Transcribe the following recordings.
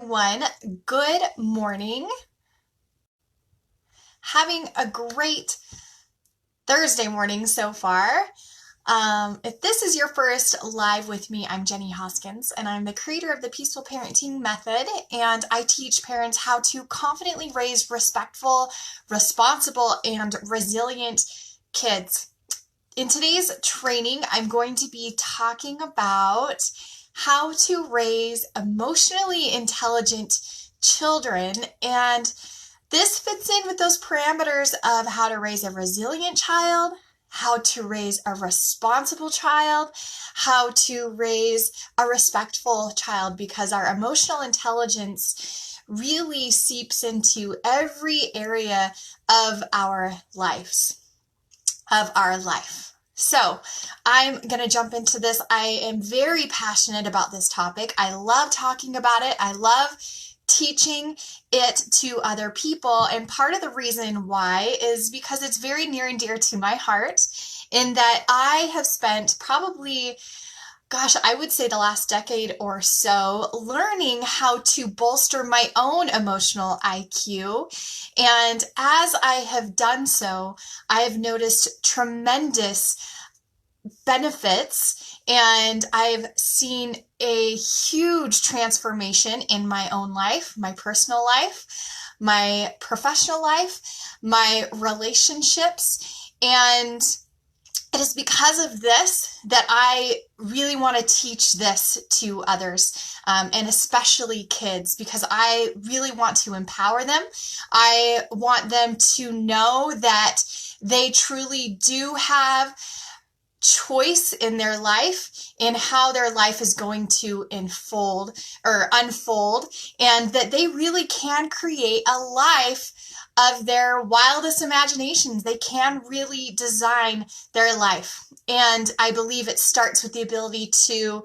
everyone. Good morning. Having a great Thursday morning so far. If this is your first live with me, I'm Jenny Hoskins, and I'm the creator of the Peaceful Parenting Method, and I teach parents how to confidently raise respectful, responsible, and resilient kids. In today's training, I'm going to be talking about how to raise emotionally intelligent children, and this fits in with those parameters of how to raise a resilient child, how to raise a responsible child, how to raise a respectful child, because our emotional intelligence really seeps into every area of our life. So I'm going to jump into this. I am very passionate about this topic. I love talking about it. I love teaching it to other people. And part of the reason why is because it's very near and dear to my heart, in that I have spent probably, I would say the last decade or so learning how to bolster my own emotional IQ. And as I have done so, I have noticed tremendous benefits, and I've seen a huge transformation in my own life, my personal life, my professional life, my relationships. And it is because of this that I really want to teach this to others, and especially kids, because I really want to empower them. I want them to know that they truly do have choice in their life, in how their life is going to unfold, and that they really can create a life of their wildest imaginations. They can really design their life. And I believe it starts with the ability to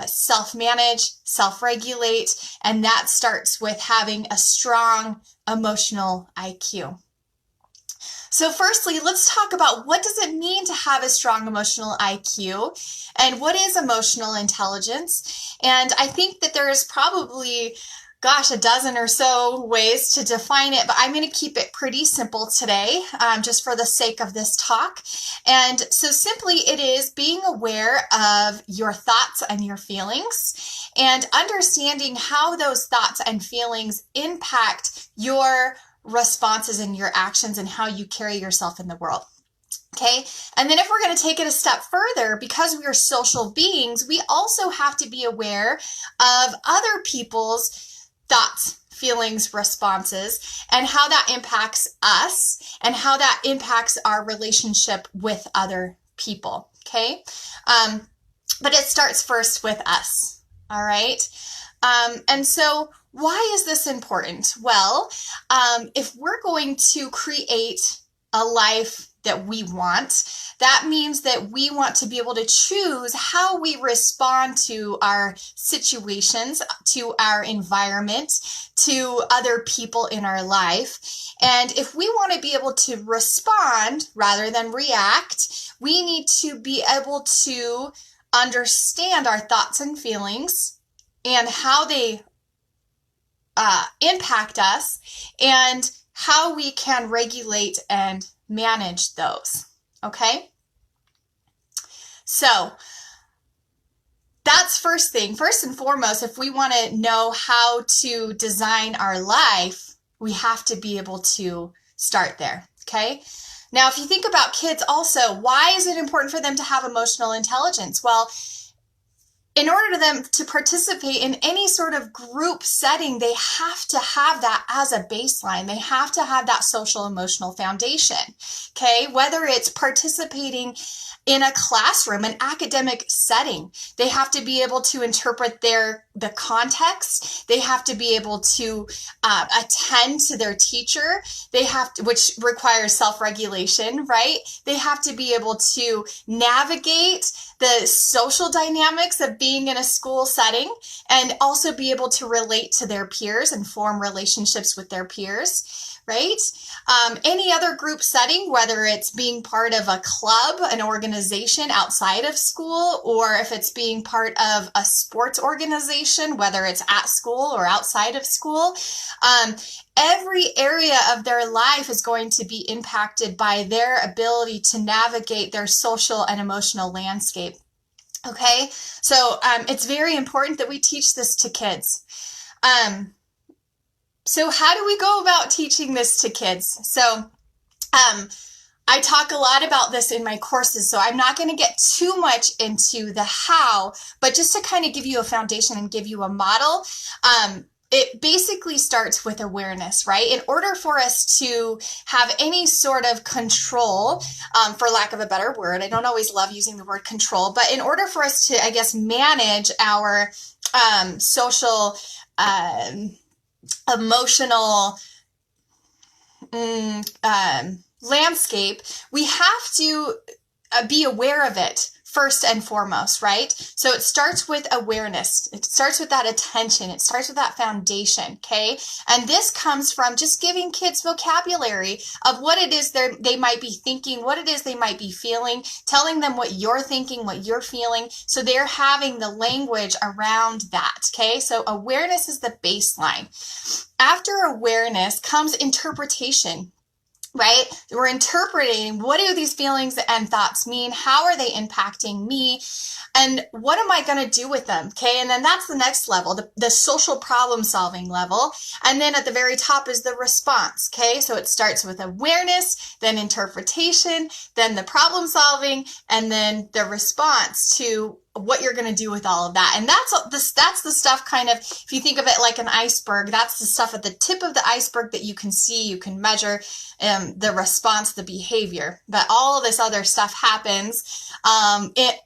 self-manage, self-regulate, and that starts with having a strong emotional IQ. So firstly, let's talk about what does it mean to have a strong emotional IQ, and what is emotional intelligence. And I think that there is probably, a dozen or so ways to define it, but I'm going to keep it pretty simple today, just for the sake of this talk. And so simply, it is being aware of your thoughts and your feelings, and understanding how those thoughts and feelings impact your responses and your actions and how you carry yourself in the world. Okay. And then if we're going to take it a step further, because we are social beings, we also have to be aware of other people's thoughts, feelings, responses, and how that impacts us and how that impacts our relationship with other people. Okay. But it starts first with us. All right. And so why is this important? Well, if we're going to create a life that we want, that means that we want to be able to choose how we respond to our situations, to our environment, to other people in our life. And if we want to be able to respond rather than react, we need to be able to understand our thoughts and feelings and how they impact us, and how we can regulate and manage those. Okay? So that's first thing. First and foremost, if we want to know how to design our life, we have to be able to start there. Okay? Now, if you think about kids also, why is it important for them to have emotional intelligence? Well, in order for them to participate in any sort of group setting, they have to have that as a baseline. They have to have that social emotional foundation. Okay, whether it's participating in a classroom, an academic setting, they have to be able to interpret the context. They have to be able to attend to their teacher. They have to, which requires self-regulation, right? They have to be able to navigate the social dynamics of being in a school setting and also be able to relate to their peers and form relationships with their peers, right? Any other group setting, whether it's being part of a club, an organization outside of school, or if it's being part of a sports organization, whether it's at school or outside of school, every area of their life is going to be impacted by their ability to navigate their social and emotional landscape. Okay, so it's very important that we teach this to kids. So how do we go about teaching this to kids? So I talk a lot about this in my courses, so I'm not going to get too much into the how, but just to kind of give you a foundation and give you a model. It basically starts with awareness, right? In order for us to have any sort of control, for lack of a better word, I don't always love using the word control, but in order for us to, I guess, manage our social, emotional landscape, we have to be aware of it first and foremost, right? So it starts with awareness. It starts with that attention. It starts with that foundation, okay? And this comes from just giving kids vocabulary of what it is they might be thinking, what it is they might be feeling, telling them what you're thinking, what you're feeling. So they're having the language around that, okay? So awareness is the baseline. After awareness comes interpretation. Right? We're interpreting, what do these feelings and thoughts mean? How are they impacting me? And what am I going to do with them? Okay. And then that's the next level, the social problem solving level. And then at the very top is the response. Okay. So it starts with awareness, then interpretation, then the problem solving, and then the response to what you're going to do with all of that. And that's the stuff kind of, if you think of it like an iceberg, that's the stuff at the tip of the iceberg that you can see, you can measure, the response, the behavior. But all of this other stuff happens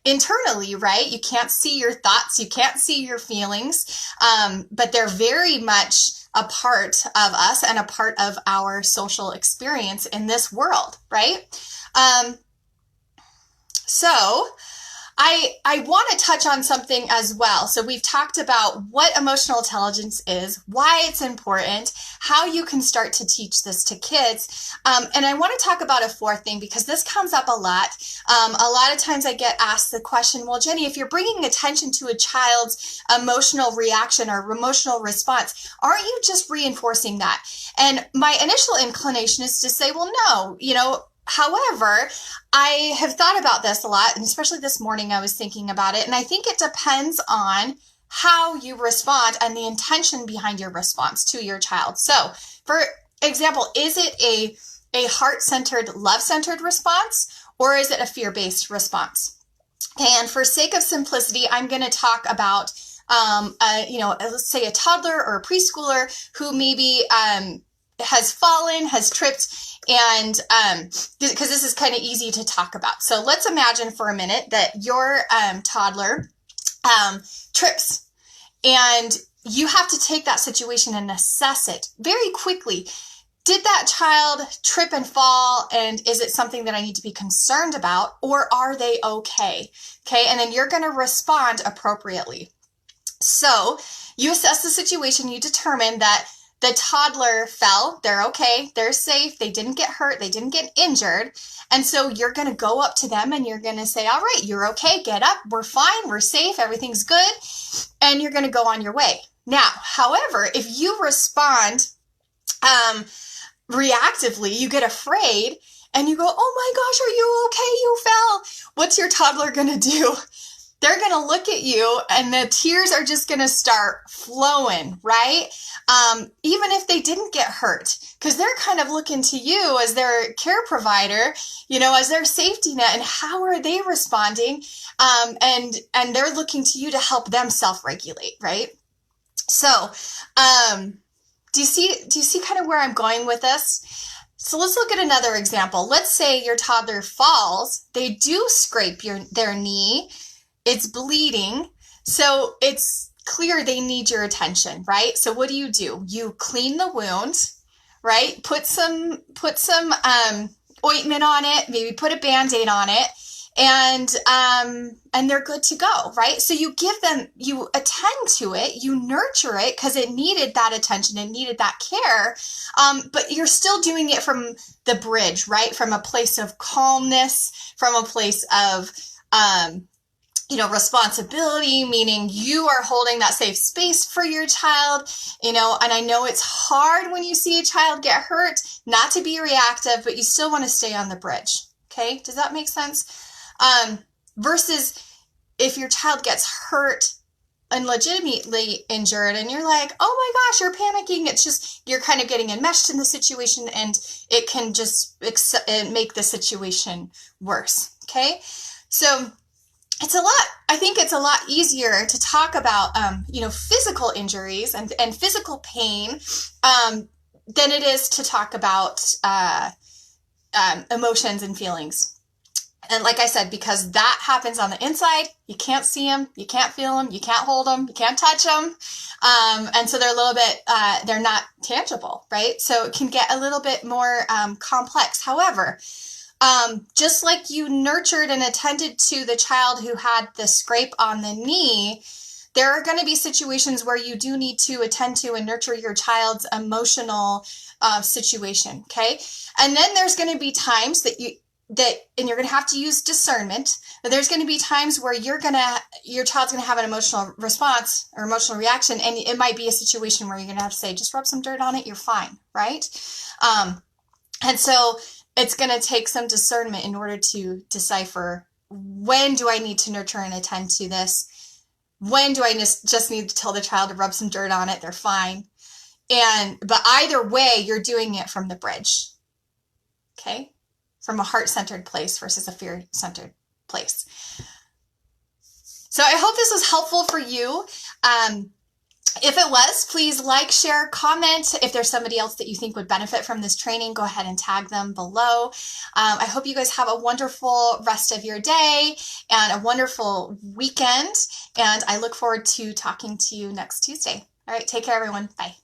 internally, right? You can't see your thoughts, you can't see your feelings, but they're very much a part of us and a part of our social experience in this world, right? So I want to touch on something as well. So we've talked about what emotional intelligence is, why it's important, how you can start to teach this to kids. And I want to talk about a fourth thing because this comes up a lot. A lot of times I get asked the question, well, Jenny, if you're bringing attention to a child's emotional reaction or emotional response, aren't you just reinforcing that? And my initial inclination is to say, well, no, however, I have thought about this a lot, and especially this morning I was thinking about it, and I think it depends on how you respond and the intention behind your response to your child. So, for example, is it a heart-centered, love-centered response, or is it a fear-based response? And for sake of simplicity, I'm going to talk about, let's say a toddler or a preschooler who maybe has fallen, has tripped, and because this is kind of easy to talk about. So let's imagine for a minute that your toddler trips, and you have to take that situation and assess it very quickly. Did that child trip and fall, and is it something that I need to be concerned about, or are they okay? Okay, and then you're going to respond appropriately. So you assess the situation, you determine that the toddler fell, they're okay, they're safe, they didn't get hurt, they didn't get injured. And so you're going to go up to them and you're going to say, all right, you're okay, get up, we're fine, we're safe, everything's good. And you're going to go on your way. Now, however, if you respond reactively, you get afraid and you go, oh my gosh, are you okay? You fell. What's your toddler going to do? They're going to look at you and the tears are just going to start flowing, right? Even if they didn't get hurt, because they're kind of looking to you as their care provider, as their safety net, and how are they responding? And they're looking to you to help them self-regulate, right? So, do you see kind of where I'm going with this? So let's look at another example. Let's say your toddler falls. They do scrape their knee. It's bleeding. So it's clear they need your attention, right? So what do? You clean the wound, right? Put some ointment on it, maybe put a Band-Aid on it, and they're good to go, right? So you give them, you attend to it, you nurture it because it needed that attention, it needed that care. But you're still doing it from the bridge, right? From a place of calmness, from a place of, responsibility, meaning you are holding that safe space for your child, and I know it's hard when you see a child get hurt, not to be reactive, but you still want to stay on the bridge. Okay. Does that make sense? Versus if your child gets hurt and legitimately injured and you're like, oh my gosh, you're panicking. It's just, you're kind of getting enmeshed in the situation and it can just make the situation worse. Okay. So I think it's a lot easier to talk about, physical injuries and physical pain, than it is to talk about, emotions and feelings. And like I said, because that happens on the inside, you can't see them, you can't feel them, you can't hold them, you can't touch them. And so they're a little bit, they're not tangible, right? So it can get a little bit more complex. However, just like you nurtured and attended to the child who had the scrape on the knee, there are going to be situations where you do need to attend to and nurture your child's emotional situation. Okay. And then there's going to be times and you're going to have to use discernment, but there's going to be times where your child's going to have an emotional response or emotional reaction. And it might be a situation where you're going to have to say, just rub some dirt on it. You're fine. Right. And so it's going to take some discernment in order to decipher, when do I need to nurture and attend to this? When do I just need to tell the child to rub some dirt on it? They're fine. But either way, you're doing it from the bridge. Okay. From a heart-centered place versus a fear-centered place. So I hope this was helpful for you. If it was, please like, share, comment. If there's somebody else that you think would benefit from this training, go ahead and tag them below. I hope you guys have a wonderful rest of your day and a wonderful weekend. And I look forward to talking to you next Tuesday. All right, take care, everyone. Bye.